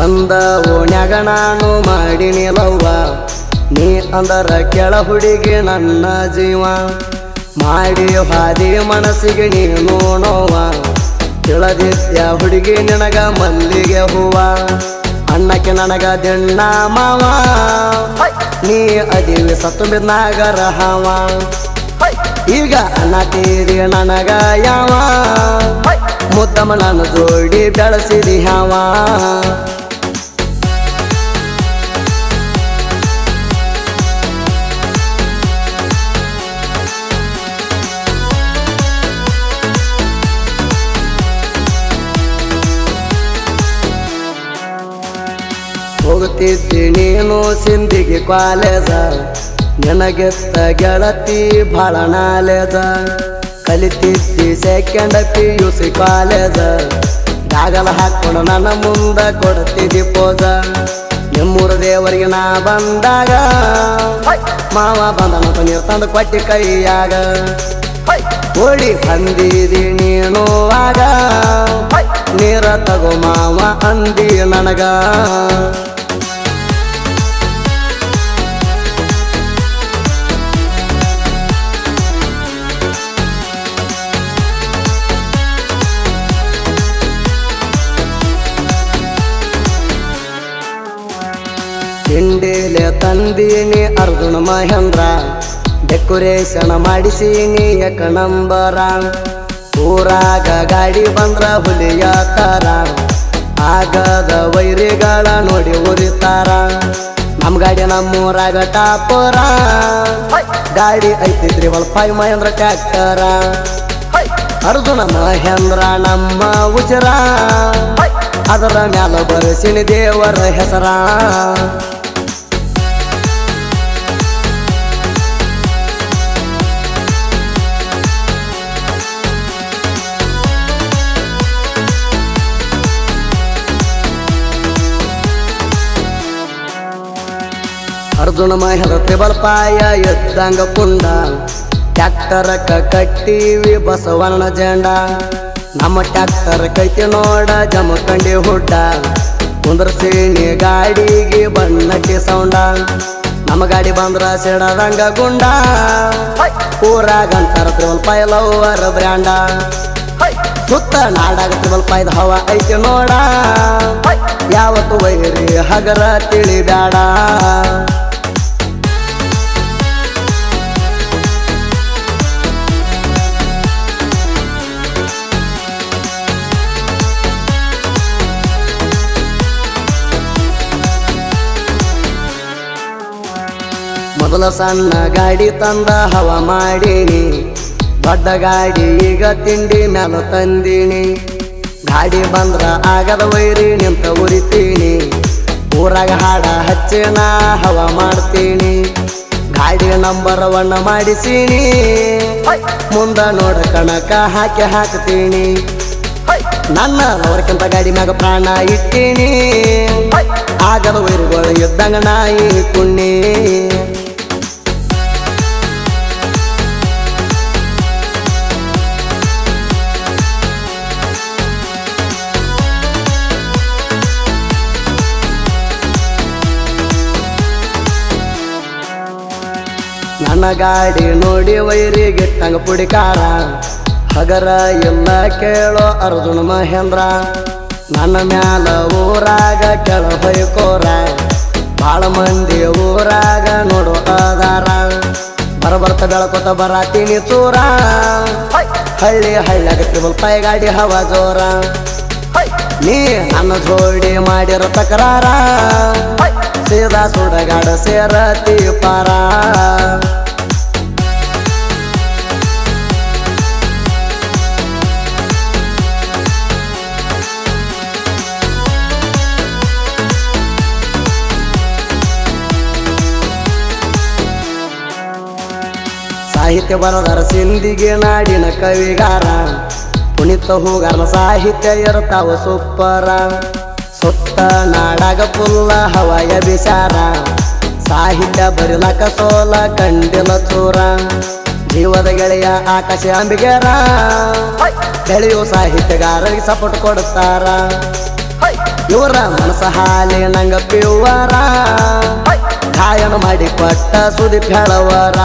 ಒಂದ ಓಣ್ಯಾಗ ನಾನು ಮಾಡಿನಿ ಲವ್ವ, ನೀ ಅಂದರ ಕೆಳ ಹುಡುಗಿ ನನ್ನ ಜೀವ. ಮಾಡಿ ಹಾದಿ ಮನಸ್ಸಿಗೆ ನೀನು ನೋವ, ತಿಳದಿದ್ಯ ಹುಡುಗಿ ನಿನಗ ಮಲ್ಲಿಗೆ ಹೂವ. ಅಣ್ಣಕ್ಕೆ ನನಗ ದಿಣ್ಣ ಮಾವ, ನೀ ಅದಿವಿ ಸತ್ತು ಬಿದ್ನಾಗರ ಹಾವ. ಈಗ ಅನ್ನತೀರಿ ನನಗ ಯಾವ, ಮುದ್ದಮ್ಮ ನಾನು ಜೋಡಿ ಬೆಳೆಸಿದಿ ಹಾವ. ಹೋಗುತ್ತಿದ್ದಿ ನೀನು ಸಿಂಧಿಗೆ ಕಾಲೇಜ, ನಿನಗೆತ್ತ ಗೆಳತಿ ಭಾಳ ನಾಲೇಜ. ಕಲಿತಿದ್ದಿ ಸೆಕೆಂಡ್ PUC ಕಾಲೇಜ, ದಾಗಲ ಹಾಕೊಂಡು ನನ್ನ ಮುಂದ ಕೊಡ್ತಿದ್ದಿ ಪೋಜ. ನಿಮ್ಮೂರ ದೇವರಿಗೆ ನಾ ಬಂದಾಗ, ಮಾವ ಬಂದನಂತ ನೀರು ತಂದು ಕೊಟ್ಟಿ ಕೈಯಾಗ. ಓಡಿ ಬಂದಿದಿ ನೀನು ಆಗ, ನೀರ ತಗೋ ಮಾವ ಅಂದಿ ನನಗ. ತಿಂಡಿಲೆ ತಂದೀನಿ ಅರ್ಜುನ ಮಹೇಂದ್ರ, ಡೆಕೋರೇಷನ್ ಮಾಡಿಸೀನಿ ಏಕ ನಂಬರ. ಊರಾಗ ಗಾಡಿ ಬಂದ್ರ ಹುಲಿಯ ತರ, ಆಗದ ವೈರಿಗಳ ನೋಡಿ ಉರಿತಾರ. ನಮ್ ಗಾಡಿ ನಮ್ಮೂರಾಗ ಟಾಪರ, ಗಾಡಿ ಐತಿದ್ರಿ 5 ಮಹೇಂದ್ರ ಟ್ರ್ಯಾಕ್ಟರ. ಅರ್ಜುನ ಮಹೇಂದ್ರ ನಮ್ಮ ಉಸಿರ, ಅದರ ಮ್ಯಾಲ ಬರಸಿನಿ ದೇವರ ಹೆಸರ. ಅರ್ಜುನ ಮಹೇಂದ್ರ ತ್ರಿಬಲ್ ಪಾಯ ಎದ್ದಂಗ ಪುಂಡ, ಟ್ಯಾಕ್ಟರಕ್ಕ ಕಟ್ಟಿವಿ ಬಸವಣ್ಣ ಜೆಂಡ. ನಮ್ಮ ಟ್ಯಾಕ್ಟರ್ ಕೈತಿ ನೋಡ ಜಮಖಂಡಿ ಹುಡ್ಡ, ಕುಂದ್ರಸೀನಿ ಗಾಡಿಗೆ ಬಣ್ಣಕ್ಕೆ ಸೌಂಡ. ನಮ್ಮ ಗಾಡಿ ಬಂದ್ರ ಸಿಡದಂಗ ಗುಂಡ, ಊರಾಗಂತಾರ ತ್ರಿಬಲ್ ಪಾಯ ಲವ್ವರ್ ಬ್ರ್ಯಾಂಡ. ಸುತ್ತ ನಾಡಾಗ ತ್ರಿಬಲ್ ಪಾಯದ ಹವ ಐತಿ ನೋಡ, ಯಾವತ್ತು ವೈರಿ ಹಗರ ತಿಳಿಬ್ಯಾಡ. ಮೊದಲ ಸಣ್ಣ ಗಾಡಿ ತಂದ ಹವ ಮಾಡೀನಿ, ದೊಡ್ಡ ಗಾಡಿ ಈಗ ತಿಂಡಿ ಮ್ಯಾಲ ತಂದೀನಿ. ಗಾಡಿ ಬಂದ್ರ ಆಗದ ವೈರಿ ನಿಂತ ಉರಿತೀನಿ, ಊರಾಗ ಹಾಡ ಹಚ್ಚಿನ ಹವ ಮಾಡ್ತೀನಿ. ಗಾಡಿ ನಂಬರ್ 1 ಮಾಡಿಸೀನಿ, ಮುಂದ ನೋಡ ಕಣಕ ಹಾಕಿ ಹಾಕ್ತೀನಿ. ನನ್ನ ಅವರಕ್ಕಿಂತ ಗಾಡಿ ಮ್ಯಾಗ ಪ್ರಾಣ ಇಟ್ಟೀನಿ, ಆಗದ ವೈರಿಗಳು ಇದ್ದಂಗ ನಾಯಿ ಕುಣ್ಣಿ. ನನ್ನ ಗಾಡಿ ನೋಡಿ ವೈರಿ ಗಿಟ್ಟಂಗ ಪುಡಿಕಾರ, ಹಗರ ಎಲ್ಲ ಕೇಳೋ ಅರ್ಜುನ ಮಹೇಂದ್ರ. ನನ್ನ ಮ್ಯಾಲ ಊರಾಗ ಕೆಳ ಹೊಯ್ಕೋರ, ಭಾಳ ಮಂದಿ ಊರಾಗ ನೋಡೋ ಅದಾರ. ಬರ್ತ ಬೆಳಕೋತ ಬರಾತೀನಿ ಚೂರ, ಹಳ್ಳಿ ಹಳ್ಳಿಯಾಗ ತ್ರಿಬಲ್ ಪಾಯ ಗಾಡಿ ಹವ ಜೋರ. ನೀ ನನ್ನ ಜೋಡಿ ಮಾಡಿರೋ ತಕರಾರ, ಸೀದಾ ಸುಡಗಾಡ ಸೇರತಿ ಪಾರ. ಸಾಹಿತ್ಯ ಬರದರ ಸಿಂಧಿಗೆ ನಾಡಿನ ಕವಿಗಾರ, ಕುಣಿತ ಹೂಗಾರನ ಸಾಹಿತ್ಯ ಇರ್ತಾವ ಸೂಪರ. ಸುತ್ತ ನಾಡಾಗ ಪುಲ್ಲ ಹವಾಯ ಬಿಸಾರ, ಸಾಹಿತ್ಯ ಬರಿಲಕ ಸೋಲ ಕಂಡಿಲ ಚೂರ. ಜೀವದ ಗೆಳೆಯ ಆಕಾಶ ಅಂಬಿಗರ, ಬೆಳೆಯೋ ಸಾಹಿತ್ಯಗಾರರಿಗೆ ಸಪೋರ್ಟ್ ಕೊಡುತ್ತಾರ. ಇವರ ಮನಸ ಹಾಲಿ ನಂಗ ಪಿವರ ಗಾಯನ ಮಾಡಿ ಕೊಟ್ಟ ಸುದೀಪ್ ಹೇಳವರ